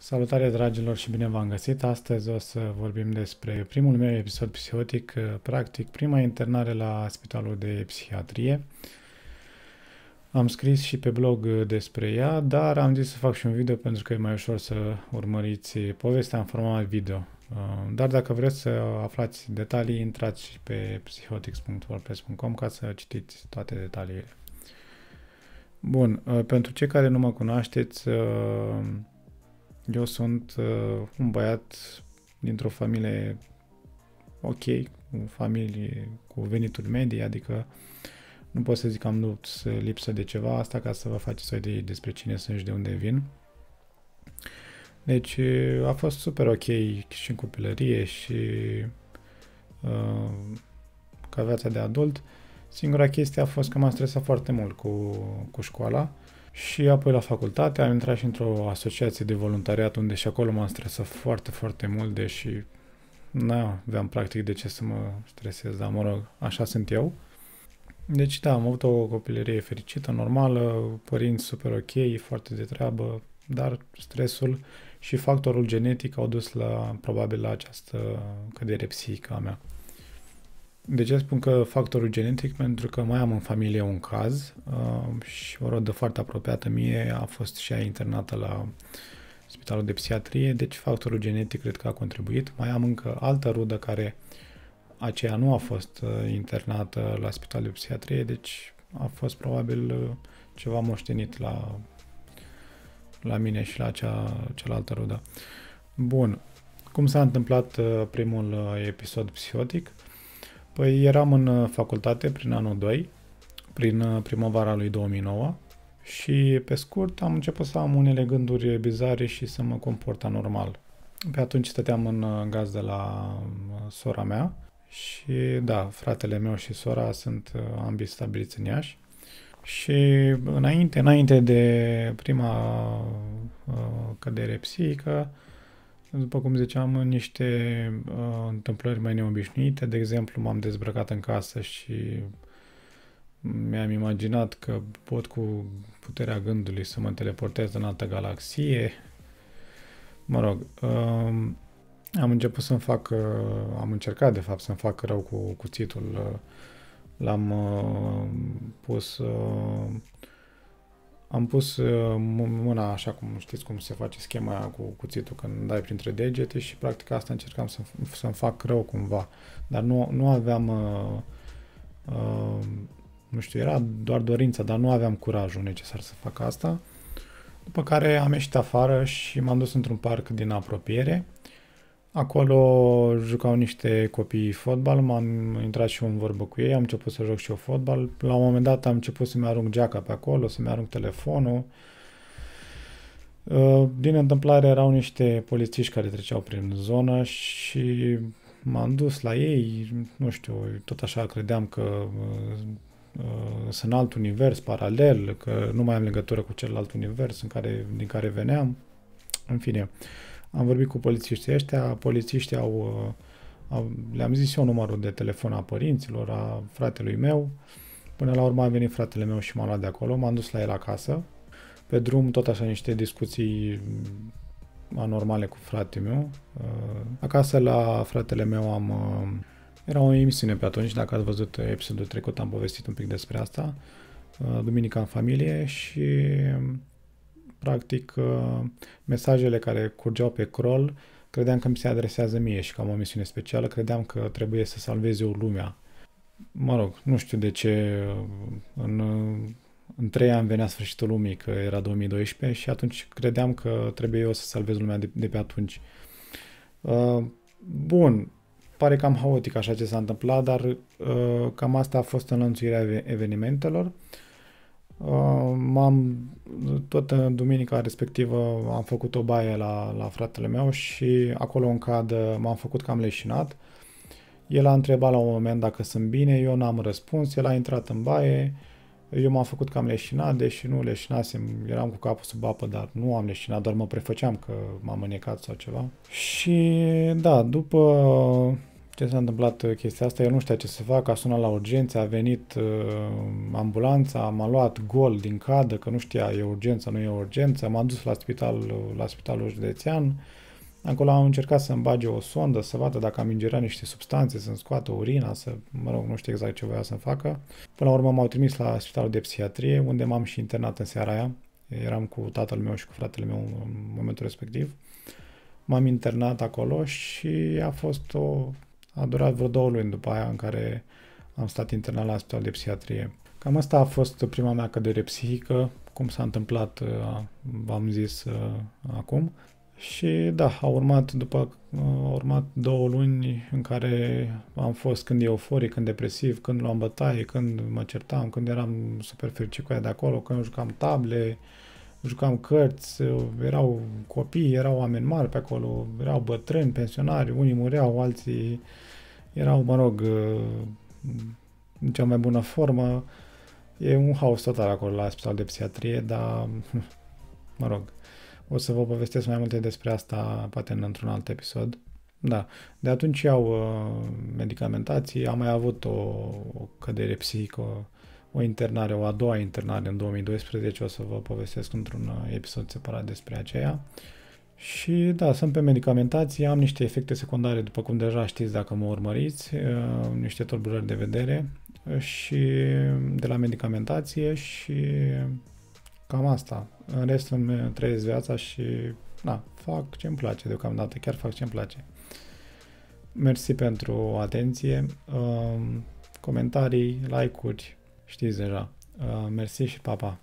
Salutare dragilor și bine v-am găsit! Astăzi o să vorbim despre primul meu episod psihotic, practic prima internare la Spitalul de Psihiatrie. Am scris și pe blog despre ea, dar am zis să fac și un video pentru că e mai ușor să urmăriți povestea în format video. Dar dacă vreți să aflați detalii, intrați și pe psychotics.wordpress.com ca să citiți toate detaliile. Bun, pentru cei care nu mă cunoașteți, eu sunt un băiat dintr-o familie ok, o familie cu venituri medii, adică nu pot să zic că am lipsă de ceva, asta ca să vă faceți o idee despre cine sunt și de unde vin. Deci a fost super ok și în copilărie și ca viața de adult. Singura chestie a fost că m-am stresat foarte mult cu școala. Și apoi la facultate am intrat și într-o asociație de voluntariat unde și acolo m-am stresat foarte, foarte mult, deși nu aveam practic de ce să mă stresez, dar mă rog, așa sunt eu. Deci da, am avut o copilărie fericită, normală, părinți super ok, foarte de treabă, dar stresul și factorul genetic au dus probabil la această cădere psihică a mea. De ce spun că factorul genetic? Pentru că mai am în familie un caz și o rodă foarte apropiată mie a fost și ea internată la Spitalul de Psihiatrie, deci factorul genetic cred că a contribuit. Mai am încă altă rudă care aceea nu a fost internată la Spitalul de Psihiatrie, deci a fost probabil ceva moștenit la mine și la cealaltă rudă. Bun, cum s-a întâmplat primul episod psihotic? Păi eram în facultate prin anul 2, prin primăvara lui 2009 și pe scurt am început să am unele gânduri bizare și să mă comport anormal. Pe atunci stăteam în gazdă la sora mea și da, fratele meu și sora sunt ambii stabiliți în Iași. Și înainte de prima cădere psihică, după cum ziceam, niște întâmplări mai neobișnuite. De exemplu, m-am dezbrăcat în casă și mi-am imaginat că pot cu puterea gândului să mă teleportez în altă galaxie. Mă rog, am încercat de fapt să-mi fac rău cu cuțitul. L-am pus... Am pus mâna așa cum știți cum se face schema aia cu cuțitul când dai printre degete și practic asta încercam să-mi fac rău cumva. Dar nu aveam, nu știu, era doar dorința, dar nu aveam curajul necesar să fac asta. După care am ieșit afară și m-am dus într-un parc din apropiere. Acolo jucau niște copii fotbal, m-am intrat și eu în vorbă cu ei, am început să joc și eu fotbal. La un moment dat am început să-mi arunc geaca pe acolo, să-mi arunc telefonul. Din întâmplare erau niște polițiști care treceau prin zonă și m-am dus la ei, nu știu, tot așa credeam că sunt alt univers paralel, că nu mai am legătură cu celălalt univers din care veneam. În fine, am vorbit cu polițiștii ăștia, polițiștii le-am zis eu numărul de telefon a părinților, a fratelui meu. Până la urmă a venit fratele meu și m-a luat de acolo, m-am dus la el acasă. Pe drum tot așa niște discuții anormale cu fratele meu. Acasă la fratele meu era o emisiune pe atunci, dacă ați văzut episodul trecut am povestit un pic despre asta. Duminica în familie și practic mesajele care curgeau pe crawl credeam că mi se adresează mie și că am o misiune specială, credeam că trebuie să salvez eu lumea. Mă rog, nu știu de ce în 3 ani venea sfârșitul lumii, că era 2012 și atunci credeam că trebuie eu să salvez lumea de pe atunci. Bun, pare cam haotic așa ce s-a întâmplat, dar cam asta a fost înlănțuirea evenimentelor. Tot în duminica respectivă am făcut o baie la fratele meu și acolo în cadă m-am făcut cam leșinat. El a întrebat la un moment dacă sunt bine, eu n-am răspuns, el a intrat în baie, eu m-am făcut cam leșinat, deși nu leșinasem, eram cu capul sub apă, dar nu am leșinat, doar mă prefăceam că m-am înnecat sau ceva. Și da, după ce s-a întâmplat chestia asta, el nu știa ce să facă, a sunat la urgență, a venit ambulanța, m-a luat gol din cadă, că nu știa e urgență, nu e urgență, m-a dus la spitalul județean, acolo am încercat să-mi bage o sondă, să vadă dacă am ingerat niște substanțe, să-mi scoată urina, mă rog, nu știu exact ce voia să-mi facă. Până la urmă m-au trimis la spitalul de psihiatrie, unde m-am și internat în seara aia, eram cu tatăl meu și cu fratele meu în momentul respectiv. M-am internat acolo și a durat vreo 2 luni după aia în care am stat internat la spital de psihiatrie. Cam asta a fost prima mea cădere psihică, cum s-a întâmplat, v-am zis acum. Și da, au urmat 2 luni în care am fost când euforic, când depresiv, când luam bătaie, când mă certam, când eram super fericit cu ea de acolo, când jucam table, jucam cărți, erau copii, erau oameni mari pe acolo, erau bătrâni, pensionari, unii mureau, alții erau, mă rog, în cea mai bună formă. E un haos total acolo la spital de psihiatrie, dar, mă rog, o să vă povestesc mai multe despre asta, poate într-un alt episod. Da, de atunci iau medicamentații, am mai avut o cădere psihică, o a doua internare în 2012, o să vă povestesc într-un episod separat despre aceea. Și da, sunt pe medicamentații, am niște efecte secundare, după cum deja știți dacă mă urmăriți, niște tulburări de vedere și de la medicamentație și cam asta. În rest îmi trăiesc viața și da, fac ce-mi place deocamdată, chiar fac ce-mi place. Mersi pentru atenție, comentarii, like-uri, știți deja. Mersi și pa, pa!